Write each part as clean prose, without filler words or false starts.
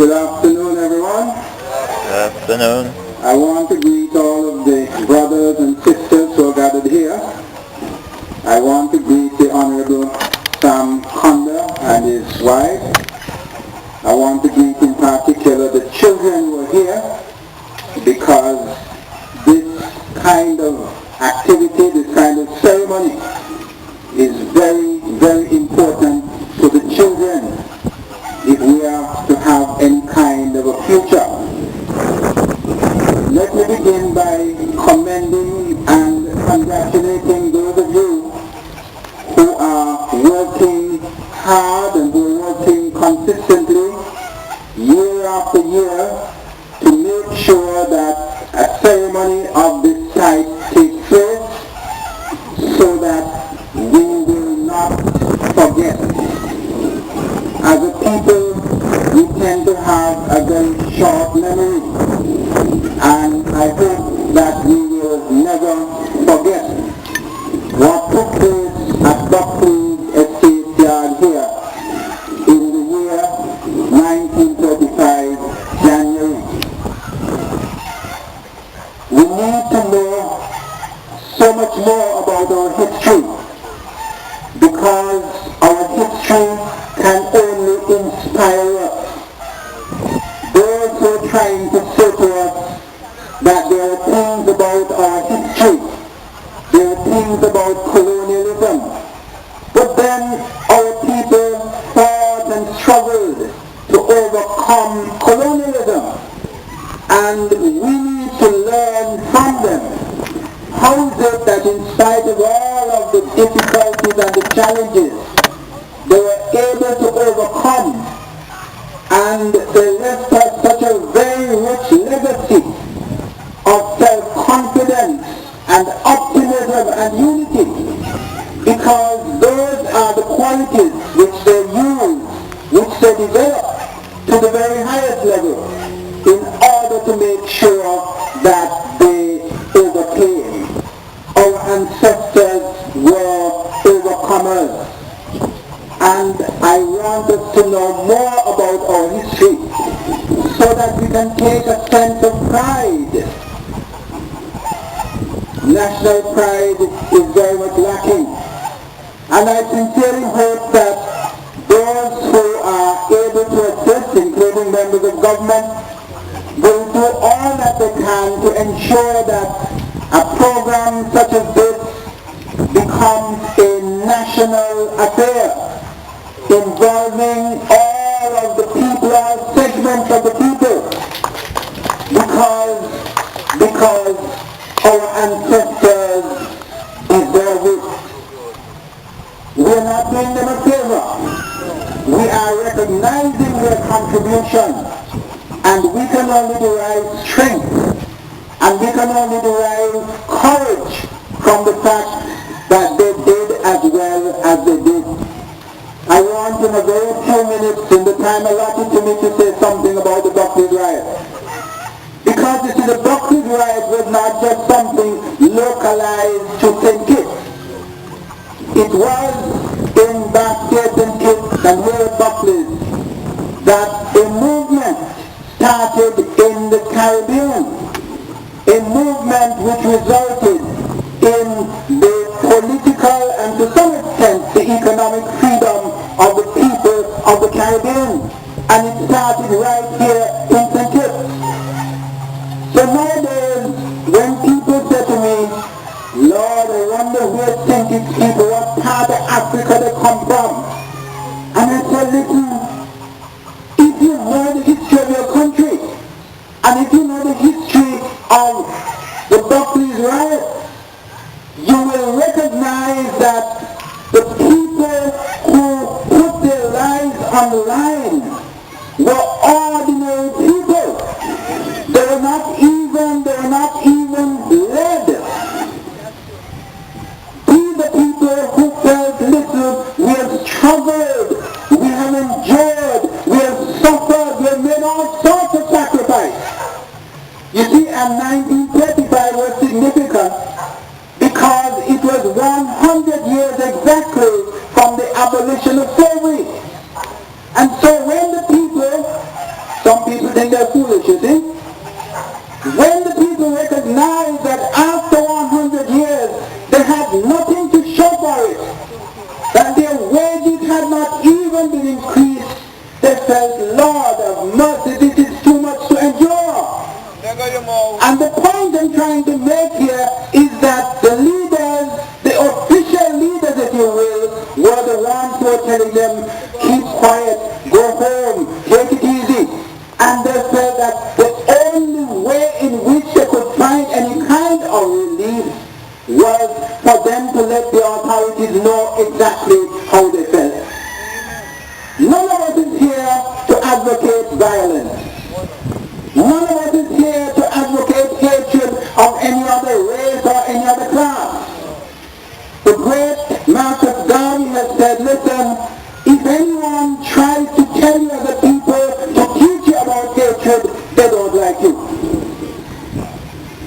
Good afternoon, everyone. Good afternoon. I want to greet all of the brothers and sisters who are gathered here. I want to greet the Honorable Sam Conda and his wife. I want to greet in particular the children who are here, because this kind of activity, this kind of ceremony is very, very important to the children if we are to have any kind of a future. Let me begin by commending and congratulating those of you who are working hard and who are working consistently year after year to make sure that a ceremony of this type takes place so that we will not forget. As a people, we tend to have a very short memory, and I hope that we will never forget what took place at Buckley Estate Yard here in the year 1935, January. We need to know so much more about our history, because our history can only inspire us. Those who are trying to say to us that there are things about our history, there are things about colonialism, but then our people fought and struggled to overcome colonialism, and we need to learn from them. How is it that in spite of all of the difficulties and the challenges, they were able to overcome, and they left us such a very rich legacy of self-confidence and optimism and unity, because those are the qualities which they use, which they develop to the very highest level in order to make sure that they overcame. Our ancestors were overcomers, and I want us to know more about our history so that we can take a sense of pride. National pride is very much lacking, and I sincerely hope that those who are able to assist, including members of government, will do all that they can to ensure that a program such as this becomes a national affair involving all of the people, all segments of the people, because our ancestors deserve it. We are not doing them a favor. We are recognizing their contribution, and we can only derive strength, and we can only derive courage from the fact that they did as well as they did. I want in a very few minutes, in the time allotted to me, to say something about the Buckley Riot. Because you see, the Buckley Riot was not just something localized to St. Kitts. It was in Basket and Kitts and here at Buckley that a movement started in the Caribbean, a movement which resulted in the political and to some extent the economic freedom of the people of the Caribbean, and it started right here in St. Kitts. So nowadays, when people say to me, Lord, I wonder where St. Kitts people, what part of Africa they come from, and I say, listen, if you know the history of your country, and if you know the history of the Buckley's Riot, you will recognize that the people who put their lives on the line were ordinary people. They were not even led. These are people who felt, listen, we have struggled, we have endured, we have suffered, we have made all sorts of sacrifice. You see, and 1935 was significant because it was 100 years exactly from the abolition of slavery. And so when the people, some demand will increase, they felt, Lord of mercy, this is too much to endure. And the point I'm trying to make here is that the leaders, the official leaders, if you will, were the ones who were telling them, keep quiet, go home, take it easy. And they felt that the only way in which they could find any kind of relief was for them to let the authorities know exactly how they felt. None of us is here to advocate violence. None of us is here to advocate hatred of any other race or any other class. The great Marcus Garvey has said, listen, if anyone tries to tell you as a people to teach you about hatred, they don't like you.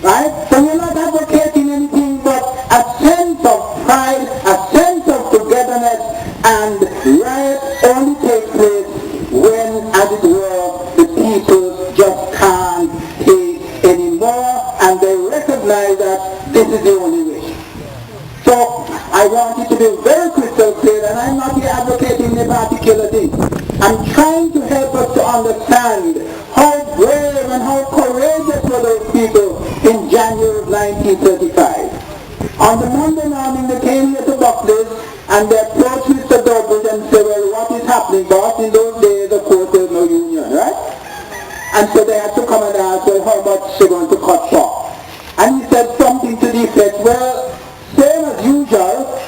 Right? So we're not advocating anything but a sense of pride, a sense of togetherness, and riot only takes place when, as it were, the people just can't take anymore and they recognize that this is the only way. So I want it to be very crystal clear, and I'm not here advocating a particular thing. I'm trying to help us to understand how brave and how courageous were those people in January of 1935. On the Monday morning they came here to Buckley and they approached Mr. Douglas and said, well, what is happening, boss? In those days, of course, there was no union, right? And so they had to come and ask, well, how much they're going to cut for. And he said something to the effect, well, same as usual,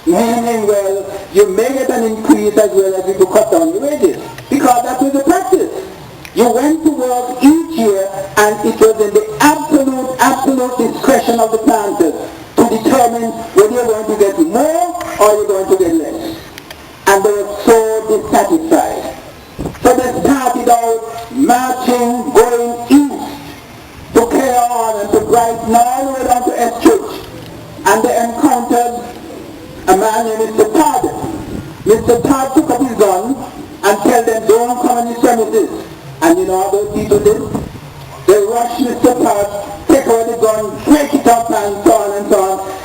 meaning, well, you may get an increase as well as if you cut down your wages. Because that was the practice. You went to work each year and it was in the absolute discretion of the planters to determine whether you're going to get more or you're going to get less. And they were so dissatisfied. So they started out marching, going east to carry on and to Brighton all the way down to S Church. And they encountered a man named Mr. Todd. Mr. Todd took up his gun and told them, don't come on his premises. And you know how those people did? They rushed Mr. Todd, take away the gun, break it up and so on,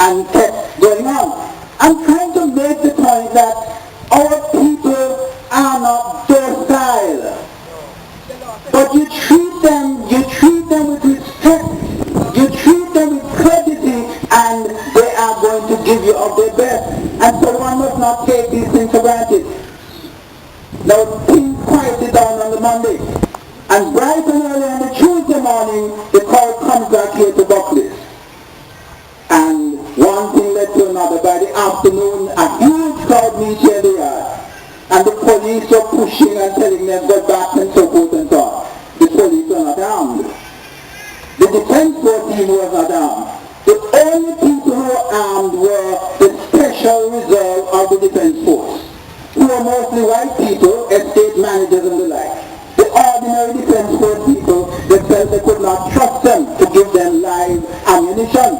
and kept going on. I'm trying to make the point that our people are not docile. But you treat them with respect, you treat them with courtesy, and they are going to give you of their best. And so one must not take these things for granted. Now things quieted down on the Monday. And bright and early on the Tuesday morning, the crowd comes back here to Buckley. And one thing led to another. By the afternoon, a huge crowd meets here in the yard. And the police were pushing and telling them go back and so forth and so on. The police were not armed. The defense force team was not armed. The only people who were armed were the special reserve of the defense force, who were mostly white people, estate managers and the like. The ordinary defense force people, they felt they could not trust them to give them live ammunition.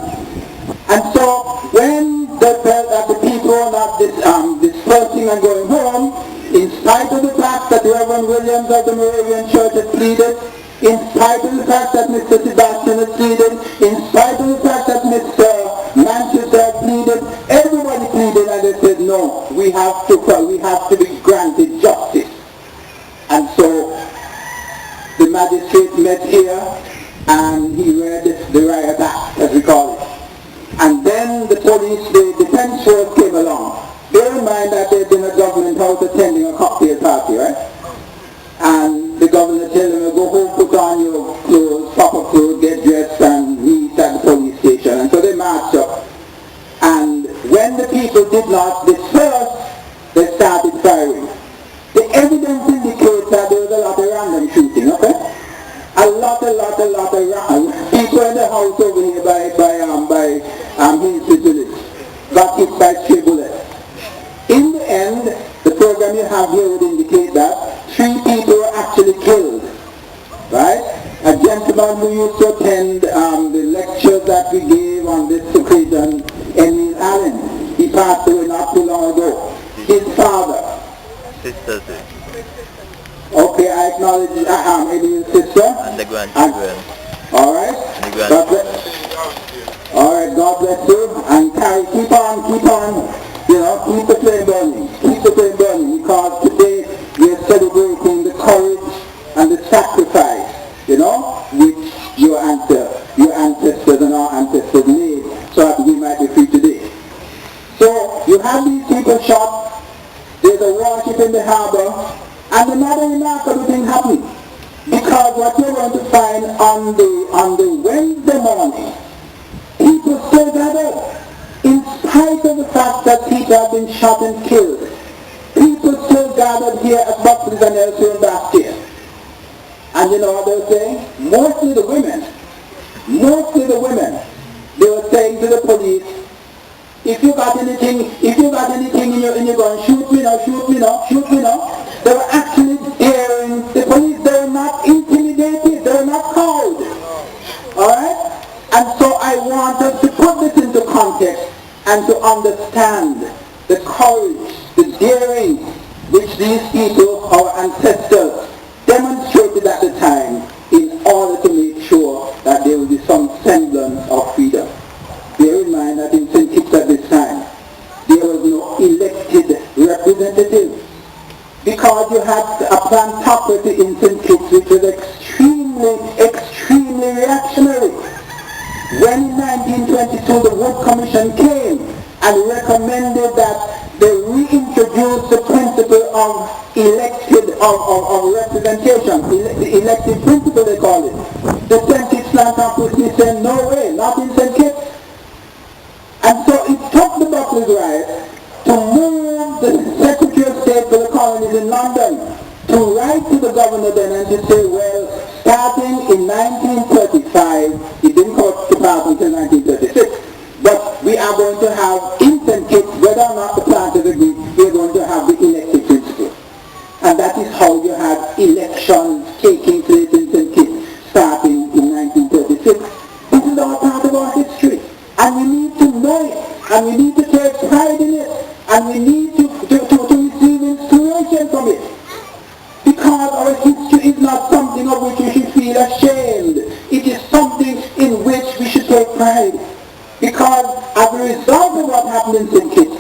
And so when they felt that the people were not dispersing and going home, in spite of the fact that Reverend Williams of the Moravian Church had pleaded, in spite of the fact that Mr. Sebastian had pleaded, in spite of the fact that Mr. Manchester had pleaded, everybody pleaded and they said, no, we have to be granted justice. And so the magistrate met here and he read the Riot Act, as we call it. And then the police, the defense force came along. Bear in mind that they'd been at Government House attending a cocktail party, right? And the governor told them, go home, put on your clothes, proper clothes, get dressed, and meet at the police station. And so they marched up. And when the people did not disperse, they started firing. The evidence indicates that there was a lot of random shooting, okay? A lot of random. People in the house over here by Hinsford got hit by stray bullets. In the end, the program you have here would indicate that 3 people were actually killed, right? A gentleman who used to attend the lectures that we gave on this occasion, Emil Allen, he passed away not too long ago. His father. Sister. Okay, I acknowledge Emil's sister. And the grandchildren. All right. And the grandchildren. All right, God bless you. And Carrie, keep on, keep the flame burning. Keep the flame burning, because today there's a warship in the harbor, and another remarkable thing happened. Because what you're going to find on the Wednesday morning, people still gathered. In spite of the fact that people have been shot and killed, people still gathered here at Buckley and elsewhere in Bastia. And you know what they were saying? Mostly the women, they were saying to the police, if you got anything in your gun, shoot me now. They were actually daring the police. They were not intimidated. They were not cowed. Alright? And so I want us to put this into context and to understand the courage, the daring which these people, our ancestors, demonstrated at the time in order to make sure that there will be some semblance of freedom. Bear in mind that in St. Kitts at this time, there was no elected representative, because you had a plantocracy in St. Kitts which was extremely reactionary. When in 1922 the Wood Commission came and recommended that they reintroduce the principle of representation, the elected principle they call it, the St. Kitts plantocracy said no way, not in St. Kitts. And so it took the Buckley Riot to move the Secretary of State for the colonies in London to write to the governor then and to say, well, starting in 1935, it didn't come to pass until 1936, but we are going to have in St. Kitts, whether or not the planters agree, we are going to have the elected principle. And that is how you had elections taking place in St. Kitts starting in 1936. This is all part of our history. And we need to know it, and we need to take pride in it, and we need to receive inspiration from it. Because our history is not something of which we should feel ashamed. It is something in which we should take pride. Because as a result of what happened in St. Kitts,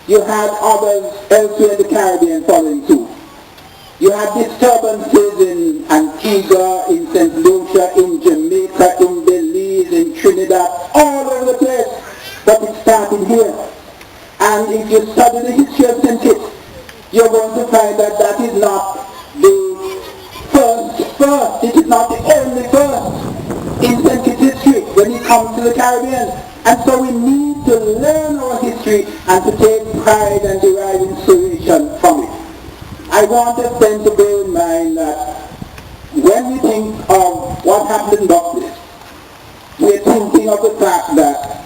you had others elsewhere in the Caribbean following suit. You had disturbances in Antigua, in St. Lucia, in Jamaica, in Belize, in Trinidad, all over the place. But it started here. And if you study the history of St. Kitts, you're going to find that that is not the first, it is not the only first in St. Kitts history when it comes to the Caribbean. And so we need to learn our history and to take pride and derive inspiration from it. I want us then to bear in mind that when we think of what happened in Buckley, we're thinking of the fact that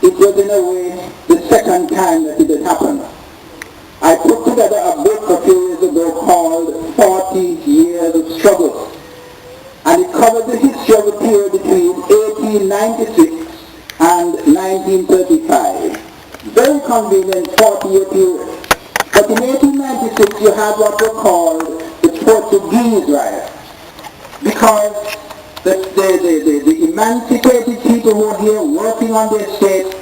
it was in a way the second time that it had happened. I put together a book a few years ago called 40 Years of Struggle, and it covers the history of the period between 1896 and 1935. Very convenient 40-year period. But in 1896 you had what were called the Portuguese Riot, because the emancipated people who were here working on their estates,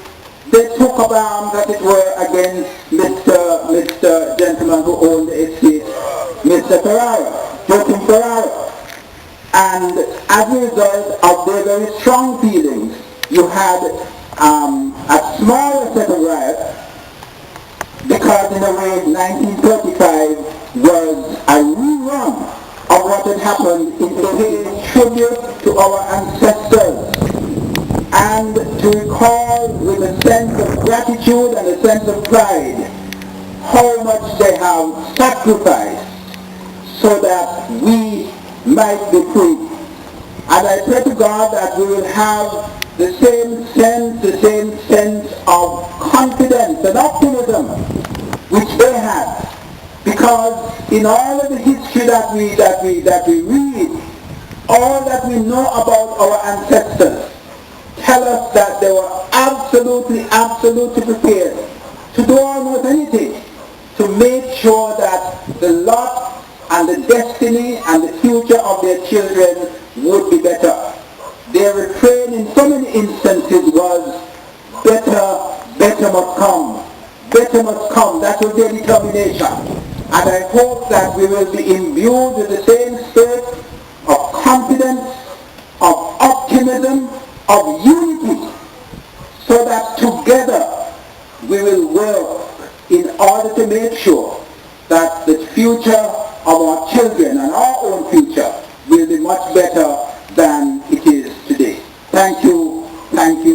they took up arms, as it were, against Mr. gentleman who owned the estate, Mr. Joaquim Ferrara. And as a result of their very strong feelings, you had a smaller set of riots, because in a way 1935 was a rerun of what had happened in paying tribute to our ancestors and to recall with a sense of gratitude and a sense of pride how much they have sacrificed so that we might be free. And I pray to God that we will have the same sense of confidence and optimism which they had. Because in all of the history that we read, all that we know about our ancestors tell us that they were absolutely prepared to do almost anything to make sure that the lot and the destiny and the future of their children would be better. Their refrain in so many instances was, better must come. Better must come. That was their determination. And I hope that we will be imbued with the same spirit of confidence, of optimism, of unity, so that together we will work in order to make sure that the future of our children and our own future will be much better than it is today. Thank you. Thank you.